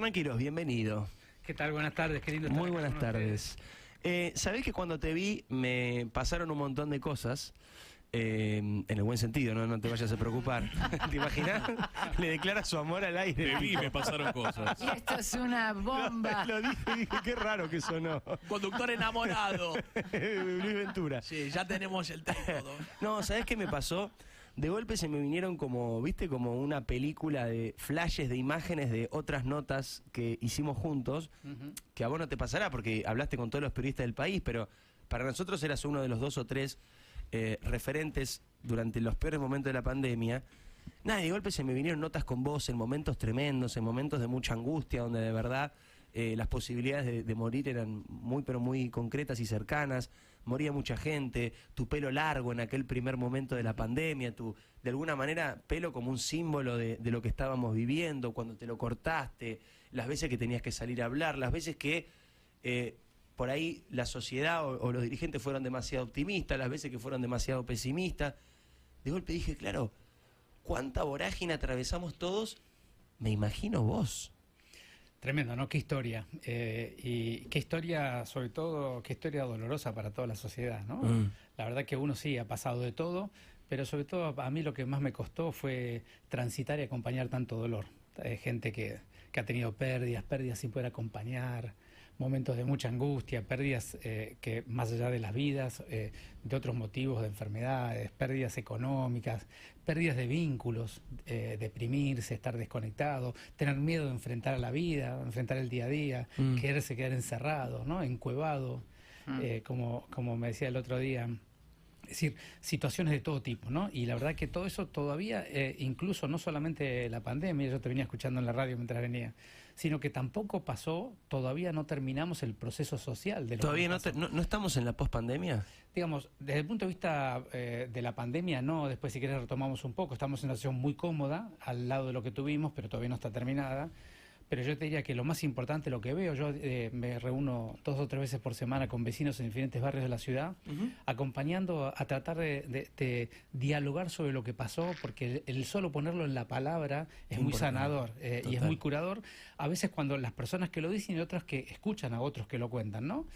Fernán Quirós, bienvenido. ¿Qué tal? Buenas tardes, qué lindo estar Muy acá buenas con tardes. Sabés que cuando te vi me pasaron un montón de cosas, en el buen sentido, no te vayas a preocupar. ¿Te imaginas? Le declara su amor al aire. Te vi, me pasaron cosas. Y esto es una bomba. Lo dije y dije, qué raro que sonó. Conductor enamorado. Luis Ventura. Sí, ya tenemos el todo. No, ¿sabés qué me pasó? De golpe se me vinieron como, viste, como una película de flashes, de imágenes de otras notas que hicimos juntos, que a vos no te pasará porque hablaste con todos los periodistas del país, pero para nosotros eras uno de los 2 o 3 referentes durante los peores momentos de la pandemia. Nada, de golpe se me vinieron notas con vos en momentos tremendos, en momentos de mucha angustia, donde de verdad las posibilidades de morir eran muy, pero muy concretas y cercanas. Moría mucha gente, tu pelo largo en aquel primer momento de la pandemia, tu, de alguna manera, pelo como un símbolo de lo que estábamos viviendo, cuando te lo cortaste, las veces que tenías que salir a hablar, las veces que por ahí la sociedad o los dirigentes fueron demasiado optimistas, las veces que fueron demasiado pesimistas. De golpe dije, claro, ¿cuánta vorágine atravesamos todos? Me imagino vos. Tremendo, ¿no? Qué historia. Y qué historia, sobre todo, qué historia dolorosa para toda la sociedad, ¿no? La verdad que uno sí ha pasado de todo, pero sobre todo a mí lo que más me costó fue transitar y acompañar tanto dolor. Gente que ha tenido pérdidas sin poder acompañar, momentos de mucha angustia, pérdidas que más allá de las vidas, de otros motivos, de enfermedades, pérdidas económicas, pérdidas de vínculos, deprimirse, estar desconectado, tener miedo de enfrentar a la vida, enfrentar el día a día, quererse quedar encerrado, ¿no? Encuevado, como me decía el otro día. Es decir, situaciones de todo tipo, ¿no? Y la verdad que todo eso todavía, incluso no solamente la pandemia, yo te venía escuchando en la radio mientras venía, sino que tampoco pasó, todavía no terminamos el proceso social de lo ¿Todavía que no estamos en la pospandemia? Digamos, desde el punto de vista de la pandemia, no, después si querés retomamos un poco, estamos en una situación muy cómoda al lado de lo que tuvimos, pero todavía no está terminada. Pero yo te diría que lo más importante, lo que veo, yo me reúno 2 o 3 veces por semana con vecinos en diferentes barrios de la ciudad, acompañando a tratar de dialogar sobre lo que pasó, porque el solo ponerlo en la palabra es muy sanador y es muy curador, a veces cuando las personas que lo dicen y otras que escuchan a otros que lo cuentan, ¿no?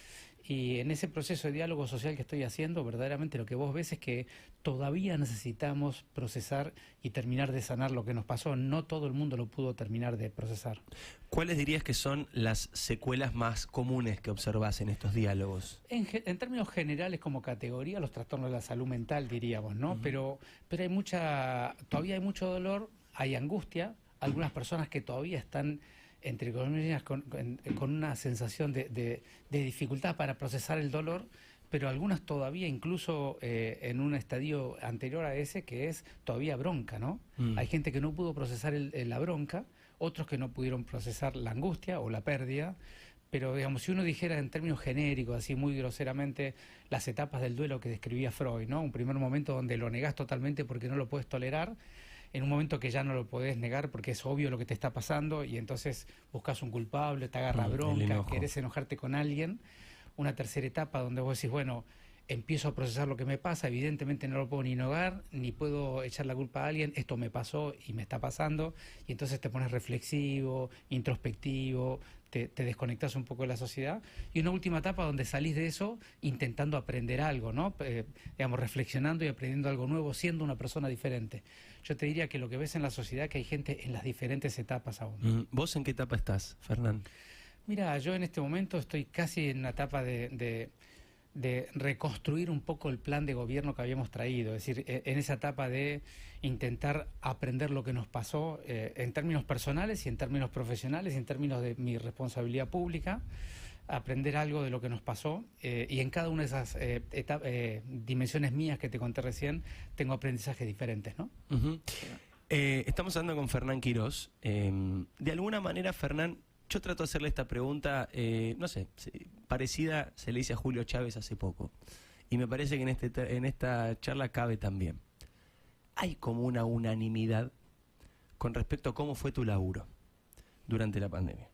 Y en ese proceso de diálogo social que estoy haciendo, verdaderamente lo que vos ves es que todavía necesitamos procesar y terminar de sanar lo que nos pasó. No todo el mundo lo pudo terminar de procesar. ¿Cuáles dirías que son las secuelas más comunes que observás en estos diálogos? En términos generales, como categoría, los trastornos de la salud mental, diríamos, ¿no? Pero todavía hay mucho dolor, hay angustia, algunas personas que todavía están entre comillas, con una sensación de dificultad para procesar el dolor, pero algunas todavía incluso en un estadio anterior a ese que es todavía bronca, ¿no? Hay gente que no pudo procesar la bronca, otros que no pudieron procesar la angustia o la pérdida, pero digamos, si uno dijera en términos genéricos, así muy groseramente, las etapas del duelo que describía Freud, ¿no? Un primer momento donde lo negás totalmente porque no lo puedes tolerar, en un momento que ya no lo podés negar porque es obvio lo que te está pasando y entonces buscas un culpable, te agarra bronca, querés enojarte con alguien. Una tercera etapa donde vos decís, bueno, empiezo a procesar lo que me pasa, evidentemente no lo puedo ni negar, ni puedo echar la culpa a alguien, esto me pasó y me está pasando, y entonces te pones reflexivo, introspectivo, te desconectas un poco de la sociedad, y una última etapa donde salís de eso intentando aprender algo, ¿no? Digamos, reflexionando y aprendiendo algo nuevo, siendo una persona diferente. Yo te diría que lo que ves en la sociedad, que hay gente en las diferentes etapas aún. ¿Vos en qué etapa estás, Fernán? Mira, yo en este momento estoy casi en una etapa de reconstruir un poco el plan de gobierno que habíamos traído, es decir, en esa etapa de intentar aprender lo que nos pasó en términos personales y en términos profesionales y en términos de mi responsabilidad pública, aprender algo de lo que nos pasó y en cada una de esas dimensiones mías que te conté recién tengo aprendizajes diferentes, ¿no? Estamos hablando con Fernán Quirós. De alguna manera, Fernán, yo trato de hacerle esta pregunta, no sé, parecida se le hice a Julio Chávez hace poco. Y me parece que en esta charla cabe también. Hay como una unanimidad con respecto a cómo fue tu laburo durante la pandemia.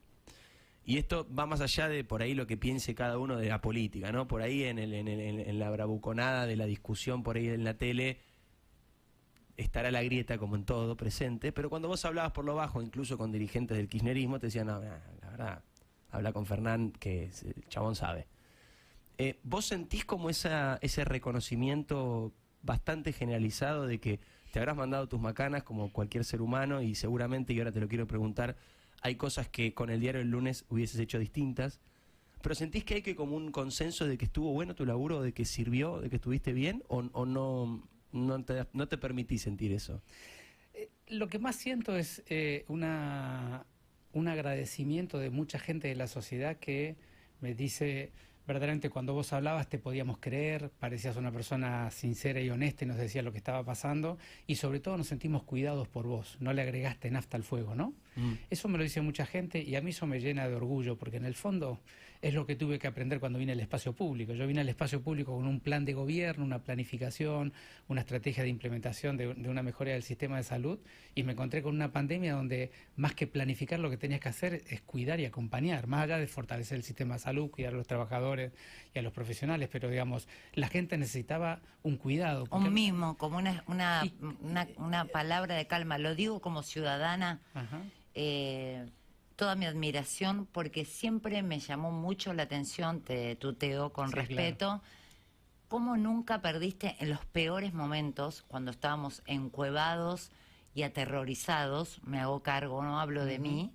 Y esto va más allá de por ahí lo que piense cada uno de la política, ¿no? Por ahí en la bravuconada de la discusión, por ahí en la tele, estará la grieta como en todo presente, pero cuando vos hablabas por lo bajo, incluso con dirigentes del kirchnerismo, te decían, no, la verdad, habla con Fernán, que el chabón sabe. ¿Vos sentís como ese reconocimiento bastante generalizado de que te habrás mandado tus macanas como cualquier ser humano y seguramente, y ahora te lo quiero preguntar, hay cosas que con el diario del lunes hubieses hecho distintas, pero sentís que hay que como un consenso de que estuvo bueno tu laburo, de que sirvió, de que estuviste bien, o no te permitís sentir eso? Lo que más siento es un agradecimiento de mucha gente de la sociedad que me dice, verdaderamente cuando vos hablabas te podíamos creer, parecías una persona sincera y honesta y nos decías lo que estaba pasando, y sobre todo nos sentimos cuidados por vos, no le agregaste nafta al fuego, ¿no? Eso me lo dice mucha gente y a mí eso me llena de orgullo, porque en el fondo es lo que tuve que aprender cuando vine al espacio público. Yo vine al espacio público con un plan de gobierno, una planificación, una estrategia de implementación de una mejora del sistema de salud, y me encontré con una pandemia donde más que planificar lo que tenías que hacer es cuidar y acompañar, más allá de fortalecer el sistema de salud, cuidar a los trabajadores y a los profesionales, pero digamos, la gente necesitaba un cuidado. Un mimo, como una palabra de calma. Lo digo como ciudadana. Ajá. Toda mi admiración, porque siempre me llamó mucho la atención, te tuteo con Sí, respeto, claro. cómo nunca perdiste en los peores momentos, cuando estábamos encuevados y aterrorizados, me hago cargo, no hablo de mí,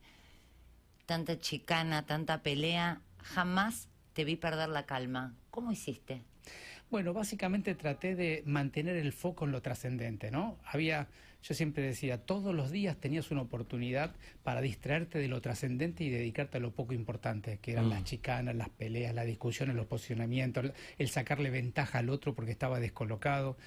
tanta chicana, tanta pelea, jamás te vi perder la calma. ¿Cómo hiciste? Bueno, básicamente traté de mantener el foco en lo trascendente, ¿no? Yo siempre decía, todos los días tenías una oportunidad para distraerte de lo trascendente y dedicarte a lo poco importante, que eran las chicanas, las peleas, las discusiones, los posicionamientos, el sacarle ventaja al otro porque estaba descolocado.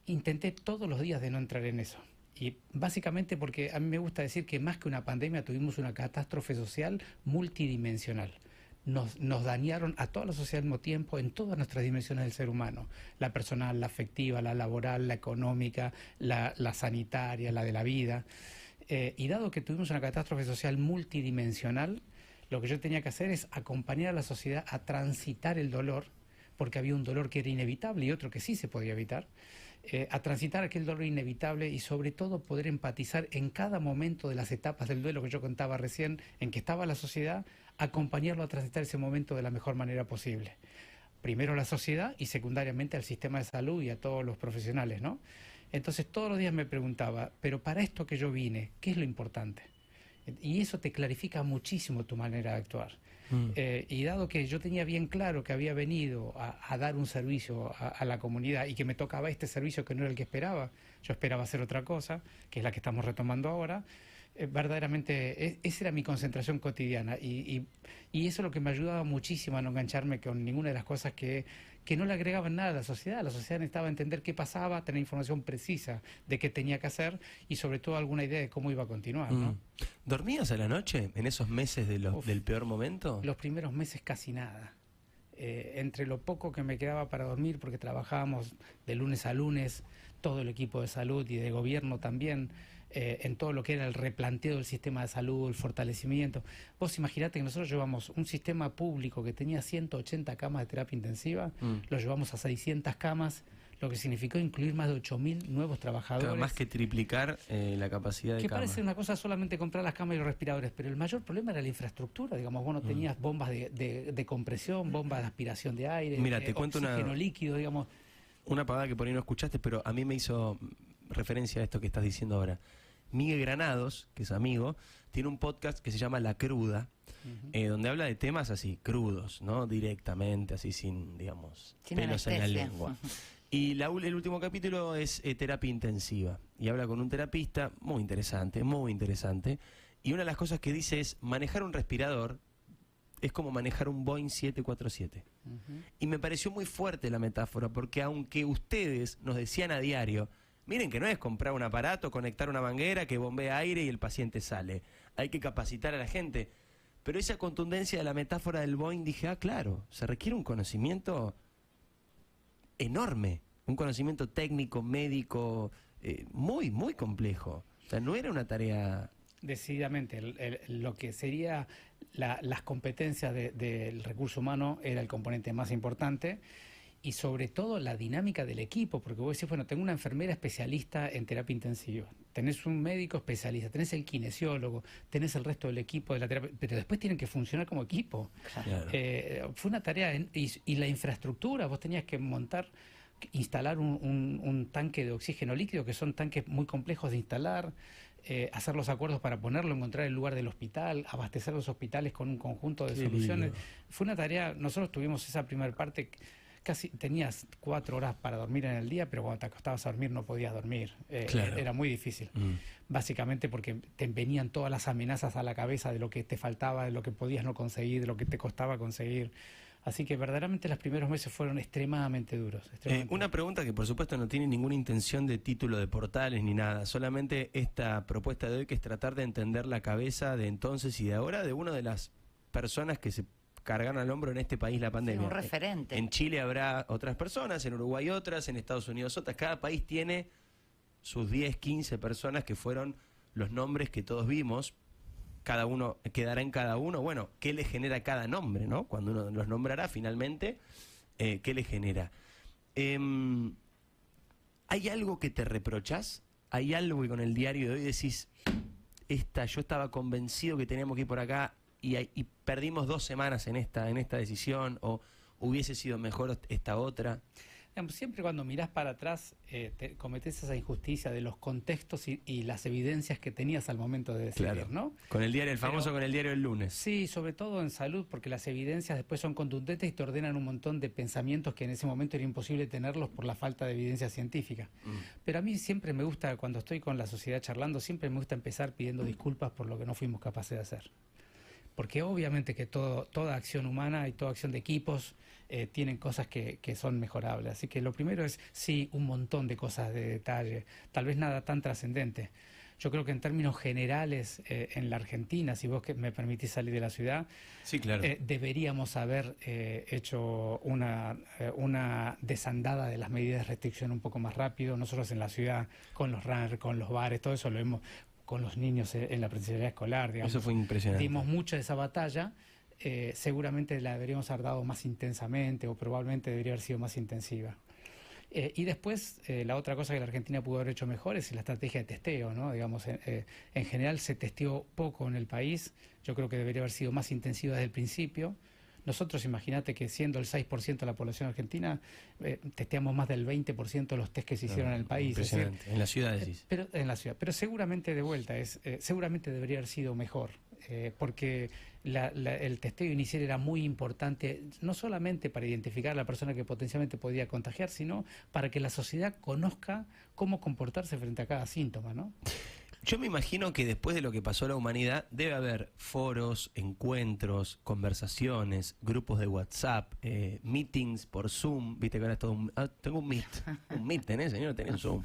Intenté todos los días de no entrar en eso. Y básicamente porque a mí me gusta decir que más que una pandemia tuvimos una catástrofe social multidimensional. Nos dañaron a toda la sociedad al mismo tiempo en todas nuestras dimensiones del ser humano, la personal, la afectiva, la laboral, la económica, la sanitaria, la de la vida. Y dado que tuvimos una catástrofe social multidimensional, lo que yo tenía que hacer es acompañar a la sociedad a transitar el dolor, porque había un dolor que era inevitable y otro que sí se podía evitar, a transitar aquel dolor inevitable y sobre todo poder empatizar en cada momento de las etapas del duelo que yo contaba recién, en que estaba la sociedad, acompañarlo a transitar ese momento de la mejor manera posible. Primero a la sociedad y secundariamente al sistema de salud y a todos los profesionales, ¿no? Entonces todos los días me preguntaba, pero para esto que yo vine, ¿qué es lo importante? Y eso te clarifica muchísimo tu manera de actuar. Y dado que yo tenía bien claro que había venido a dar un servicio a la comunidad y que me tocaba este servicio que no era el que esperaba, yo esperaba hacer otra cosa, que es la que estamos retomando ahora, verdaderamente esa era mi concentración cotidiana y eso es lo que me ayudaba muchísimo a no engancharme con ninguna de las cosas que no le agregaban nada a la sociedad. La sociedad necesitaba entender qué pasaba, tener información precisa de qué tenía que hacer y sobre todo alguna idea de cómo iba a continuar, ¿no? ¿Dormías a la noche en esos meses del peor momento? Los primeros meses casi nada. Entre lo poco que me quedaba para dormir, porque trabajábamos de lunes a lunes, todo el equipo de salud y de gobierno también, en todo lo que era el replanteo del sistema de salud, el fortalecimiento. Vos imaginate que nosotros llevamos un sistema público que tenía 180 camas de terapia intensiva, lo llevamos a 600 camas, lo que significó incluir más de 8.000 nuevos trabajadores. Claro, más que triplicar la capacidad de que cama. parece una cosa solamente comprar las camas y los respiradores, pero el mayor problema era la infraestructura. Digamos, vos no tenías bombas de compresión, bombas de aspiración de aire, Mira, te cuento oxígeno líquido, digamos. Una pavada que por ahí no escuchaste, pero a mí me hizo referencia a esto que estás diciendo ahora. Miguel Granados, que es amigo, tiene un podcast que se llama La Cruda, donde habla de temas así, crudos, ¿no? Directamente, así sin, digamos, Sin pelos en la anestesia. lengua. Y el último capítulo es terapia intensiva. Y habla con un terapista muy interesante, muy interesante. Y una de las cosas que dice es, manejar un respirador es como manejar un Boeing 747. Y me pareció muy fuerte la metáfora, porque aunque ustedes nos decían a diario, miren que no es comprar un aparato, conectar una manguera que bombea aire y el paciente sale. Hay que capacitar a la gente. Pero esa contundencia de la metáfora del Boeing, dije, claro, se requiere un conocimiento enorme, un conocimiento técnico, médico, muy, muy complejo. O sea, no era una tarea... Decididamente, lo que sería las competencias del recurso humano era el componente más importante. y sobre todo la dinámica del equipo, porque vos decís, bueno, tengo una enfermera especialista en terapia intensiva, tenés un médico especialista, tenés el kinesiólogo, tenés el resto del equipo de la terapia, pero después tienen que funcionar como equipo. Claro. Fue una tarea, y la infraestructura, vos tenías que instalar un tanque de oxígeno líquido, que son tanques muy complejos de instalar, hacer los acuerdos para ponerlo, encontrar el lugar del hospital, abastecer los hospitales con un conjunto de soluciones. Fue una tarea, nosotros tuvimos esa primera parte, casi tenías 4 horas para dormir en el día, pero cuando te acostabas a dormir no podías dormir. Claro. Era muy difícil. Básicamente porque te venían todas las amenazas a la cabeza de lo que te faltaba, de lo que podías no conseguir, de lo que te costaba conseguir. Así que verdaderamente los primeros meses fueron extremadamente duros. Una pregunta que por supuesto no tiene ninguna intención de título de portales ni nada, solamente esta propuesta de hoy, que es tratar de entender la cabeza de entonces y de ahora de una de las personas que se cargan al hombro en este país la pandemia. Un referente. En Chile habrá otras personas, en Uruguay otras, en Estados Unidos otras. Cada país tiene sus 10, 15 personas que fueron los nombres que todos vimos. Cada uno quedará en cada uno. Bueno, ¿qué le genera cada nombre, no? Cuando uno los nombrará finalmente, ¿qué le genera? ¿Hay algo que te reprochás? ¿Hay algo que con el diario de hoy decís, yo estaba convencido que teníamos que ir por acá y perdimos 2 semanas en esta decisión, o hubiese sido mejor esta otra? Siempre cuando mirás para atrás cometés esa injusticia de los contextos y las evidencias que tenías al momento de decidir, Claro. ¿no? Con el diario, con el diario del lunes. Sí, sobre todo en salud, porque las evidencias después son contundentes y te ordenan un montón de pensamientos que en ese momento era imposible tenerlos por la falta de evidencia científica. Pero a mí siempre me gusta, cuando estoy con la sociedad charlando, siempre me gusta empezar pidiendo disculpas por lo que no fuimos capaces de hacer. Porque obviamente que toda acción humana y toda acción de equipos tienen cosas que son mejorables. Así que lo primero es, sí, un montón de cosas de detalle, tal vez nada tan trascendente. Yo creo que en términos generales, en la Argentina, si vos me permitís salir de la ciudad, sí, claro. Deberíamos haber hecho una desandada de las medidas de restricción un poco más rápido. Nosotros en la ciudad, con los runners, con los bares, todo eso lo hemos, con los niños en la presencialidad escolar, digamos. Eso fue impresionante. Dimos mucho de esa batalla. Seguramente la deberíamos haber dado más intensamente, o probablemente debería haber sido más intensiva. Y después, la otra cosa que la Argentina pudo haber hecho mejor es la estrategia de testeo, ¿no? Digamos, en general se testeó poco en el país. Yo creo que debería haber sido más intensiva desde el principio. Nosotros, imagínate que siendo el 6% de la población argentina, testeamos más del 20% de los test que se hicieron en el país. Impresionante. Es decir, en la ciudad decís. Pero en la ciudad. Pero seguramente, de vuelta, seguramente debería haber sido mejor. Porque el testeo inicial era muy importante, no solamente para identificar a la persona que potencialmente podía contagiar, sino para que la sociedad conozca cómo comportarse frente a cada síntoma, ¿no? Yo me imagino que después de lo que pasó a la humanidad, debe haber foros, encuentros, conversaciones, grupos de WhatsApp, meetings por Zoom. Viste que ahora es todo tengo un Meet. Un Meet tenés, señor, tenés un Zoom.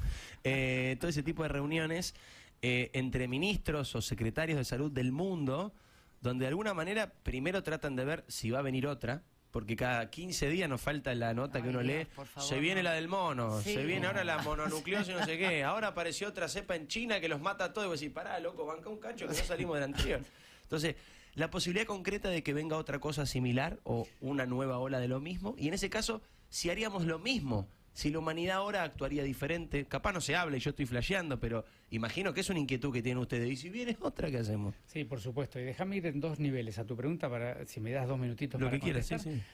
Todo ese tipo de reuniones entre ministros o secretarios de salud del mundo, donde de alguna manera primero tratan de ver si va a venir otra, porque cada 15 días nos falta la nota que uno lee. Por favor, se viene no. la del mono, Sí. se viene ahora la mononucleosis, no sé qué. Ahora apareció otra cepa en China que los mata a todos. Y vos decís, pará, loco, banca un cacho que no salimos del anterior. Entonces, la posibilidad concreta de que venga otra cosa similar o una nueva ola de lo mismo. Y en ese caso, si haríamos lo mismo, si la humanidad ahora actuaría diferente, capaz no se habla y yo estoy flasheando, pero imagino que es una inquietud que tienen ustedes. Y si viene otra, ¿qué hacemos? Sí, por supuesto. Y déjame ir en 2 niveles a tu pregunta, para si me das 2 minutitos Lo para que quieras, sí, contestar.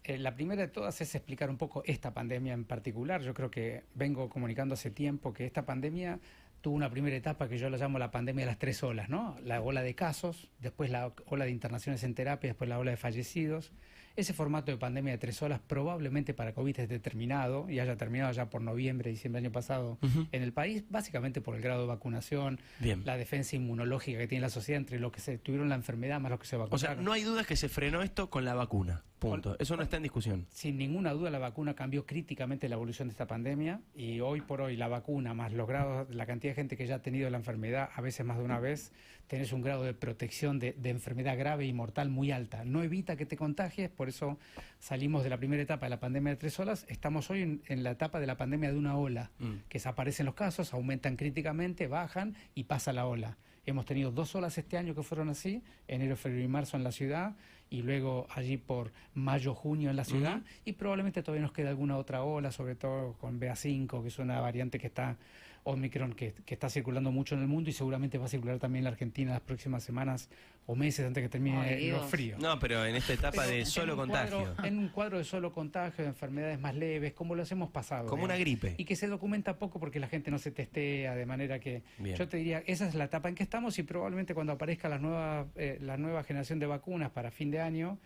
sí. La primera de todas es explicar un poco esta pandemia en particular. Yo creo que vengo comunicando hace tiempo que esta pandemia tuvo una primera etapa que yo la llamo la pandemia de las 3 olas, ¿no? La ola de casos, después la ola de internaciones en terapia, después la ola de fallecidos. Ese formato de pandemia de 3 olas probablemente para COVID esté terminado y haya terminado ya por noviembre, diciembre del año pasado en el país, básicamente por el grado de vacunación, Bien. la defensa inmunológica que tiene la sociedad entre los que se tuvieron la enfermedad más los que se vacunaron. O sea, no hay dudas que se frenó esto con la vacuna. Punto. Eso no está en discusión. Sin ninguna duda la vacuna cambió críticamente la evolución de esta pandemia, y hoy por hoy la vacuna más los grados, la cantidad de gente que ya ha tenido la enfermedad, a veces más de una vez, tenés un grado de protección de enfermedad grave y mortal muy alta. No evita que te contagies, por eso salimos de la primera etapa de la pandemia de 3 olas, estamos hoy en la etapa de la pandemia de una ola, que desaparecen los casos, aumentan críticamente, bajan y pasa la ola. Hemos tenido 2 olas este año que fueron así, enero, febrero y marzo en la ciudad, y luego allí por mayo, junio en la ciudad, y probablemente todavía nos queda alguna otra ola, sobre todo con BA5, que es una variante que está, Omicron, que está circulando mucho en el mundo y seguramente va a circular también en la Argentina las próximas semanas o meses antes que termine Ay, lo Dios. frío. No, pero en esta etapa Pero de solo contagio. En un cuadro de solo contagio, de enfermedades más leves, como los hemos pasado. Como una gripe. Y que se documenta poco porque la gente no se testea, de manera que Bien. yo te diría, esa es la etapa en que estamos y probablemente cuando aparezca la nueva generación de vacunas para fin de año,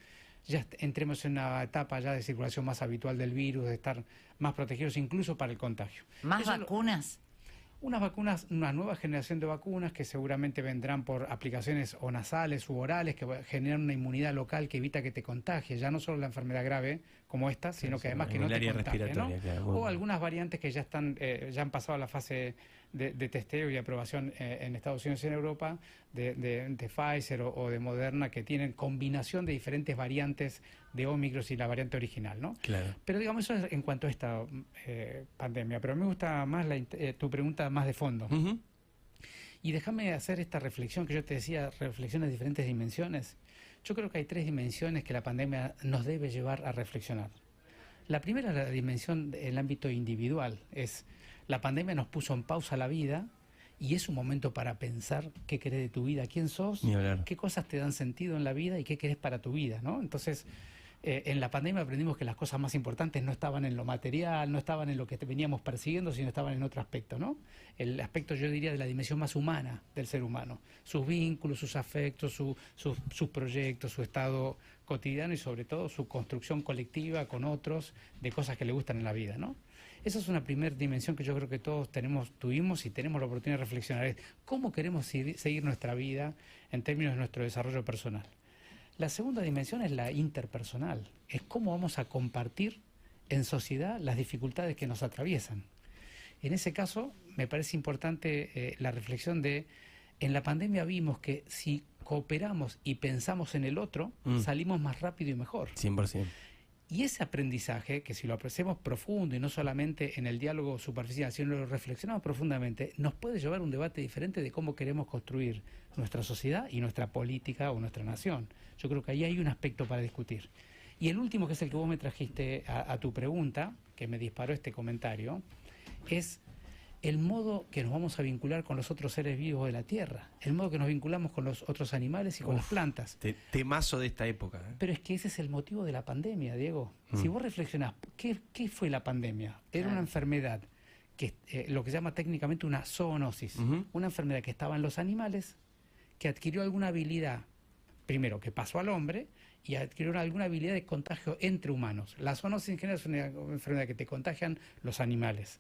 ya entremos en una etapa ya de circulación más habitual del virus, de estar más protegidos incluso para el contagio. ¿Más Eso vacunas? Unas vacunas, una nueva generación de vacunas que seguramente vendrán por aplicaciones o nasales u orales que generan una inmunidad local que evita que te contagie, ya no solo la enfermedad grave como esta, sino que además que no el te área contagie, ¿no? respiratoria, claro, muy O bien. algunas variantes que ya están, ya han pasado a la fase de testeo y aprobación en Estados Unidos y en Europa, de Pfizer o de Moderna, que tienen combinación de diferentes variantes de Omicron y la variante original, ¿no? Claro. Pero digamos, eso es en cuanto a esta pandemia. Pero me gusta más tu pregunta más de fondo. Ujú. Y déjame hacer esta reflexión que yo te decía, reflexiones de diferentes dimensiones. Yo creo que hay 3 dimensiones que la pandemia nos debe llevar a reflexionar. La primera es la dimensión del ámbito individual. La pandemia nos puso en pausa la vida y es un momento para pensar qué querés de tu vida, quién sos, Ni hablar. qué cosas te dan sentido en la vida y qué querés para tu vida, ¿no? Entonces, en la pandemia aprendimos que las cosas más importantes no estaban en lo material, no estaban en lo que veníamos persiguiendo, sino estaban en otro aspecto, ¿no? El aspecto, yo diría, de la dimensión más humana del ser humano. Sus vínculos, sus afectos, sus proyectos, su estado cotidiano y sobre todo su construcción colectiva con otros de cosas que le gustan en la vida, ¿no? Esa es una primera dimensión que yo creo que todos tuvimos y tenemos la oportunidad de reflexionar. Es cómo queremos seguir nuestra vida en términos de nuestro desarrollo personal. La segunda dimensión es la interpersonal, es cómo vamos a compartir en sociedad las dificultades que nos atraviesan. En ese caso, me parece importante la reflexión en la pandemia vimos que si cooperamos y pensamos en el otro, salimos más rápido y mejor. 100%. Y ese aprendizaje, que si lo apreciamos profundo y no solamente en el diálogo superficial, sino lo reflexionamos profundamente, nos puede llevar a un debate diferente de cómo queremos construir nuestra sociedad y nuestra política o nuestra nación. Yo creo que ahí hay un aspecto para discutir. Y el último, que es el que vos me trajiste a tu pregunta, que me disparó este comentario, es el modo que nos vamos a vincular con los otros seres vivos de la Tierra, el modo que nos vinculamos con los otros animales y con las plantas. Temazo de esta época. Pero es que ese es el motivo de la pandemia, Diego. Si vos reflexionás, ¿qué fue la pandemia? Era una enfermedad, que lo que se llama técnicamente una zoonosis, una enfermedad que estaba en los animales, que adquirió alguna habilidad, primero que pasó al hombre, y adquirió alguna habilidad de contagio entre humanos. La zoonosis en general es una enfermedad que te contagian los animales.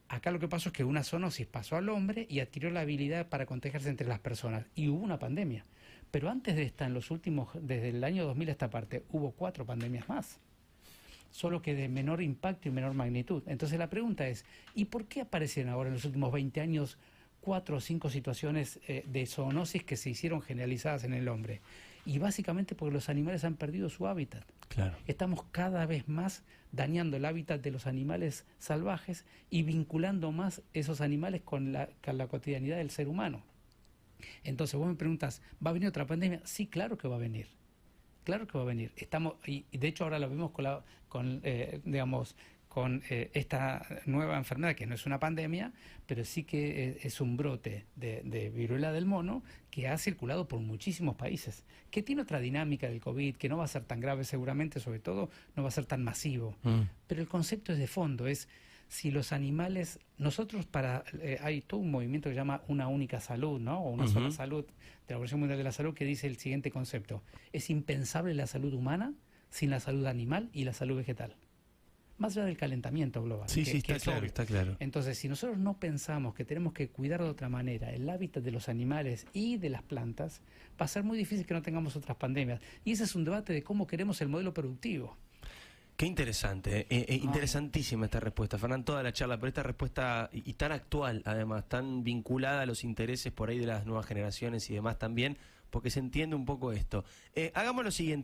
Acá lo que pasó es que una zoonosis pasó al hombre y adquirió la habilidad para contagiarse entre las personas. Y hubo una pandemia. Pero antes de esta, desde el año 2000 a esta parte, hubo 4 pandemias más. Solo que de menor impacto y menor magnitud. Entonces la pregunta es, ¿y por qué aparecen ahora en los últimos 20 años 4 o 5 situaciones de zoonosis que se hicieron generalizadas en el hombre? Y básicamente porque los animales han perdido su hábitat. Claro. Estamos cada vez más dañando el hábitat de los animales salvajes y vinculando más esos animales con la cotidianidad del ser humano. Entonces vos me preguntas, ¿va a venir otra pandemia? Sí, claro que va a venir. Claro que va a venir. Y de hecho ahora lo vemos con esta nueva enfermedad, que no es una pandemia, pero sí que es un brote de viruela del mono que ha circulado por muchísimos países, que tiene otra dinámica del COVID, que no va a ser tan grave seguramente, sobre todo no va a ser tan masivo. Pero el concepto es de fondo, es si los animales, nosotros hay todo un movimiento que se llama una única salud, ¿no? O una sola salud, de la Organización Mundial de la Salud, que dice el siguiente concepto: es impensable la salud humana sin la salud animal y la salud vegetal. Más allá del calentamiento global. Sí, que está es claro, obvio. está claro. Entonces, si nosotros no pensamos que tenemos que cuidar de otra manera el hábitat de los animales y de las plantas, va a ser muy difícil que no tengamos otras pandemias. Y ese es un debate de cómo queremos el modelo productivo. Qué interesante, interesantísima esta respuesta, Fernán, toda la charla, pero esta respuesta y tan actual, además, tan vinculada a los intereses por ahí de las nuevas generaciones y demás también, porque se entiende un poco esto. Hagamos lo siguiente.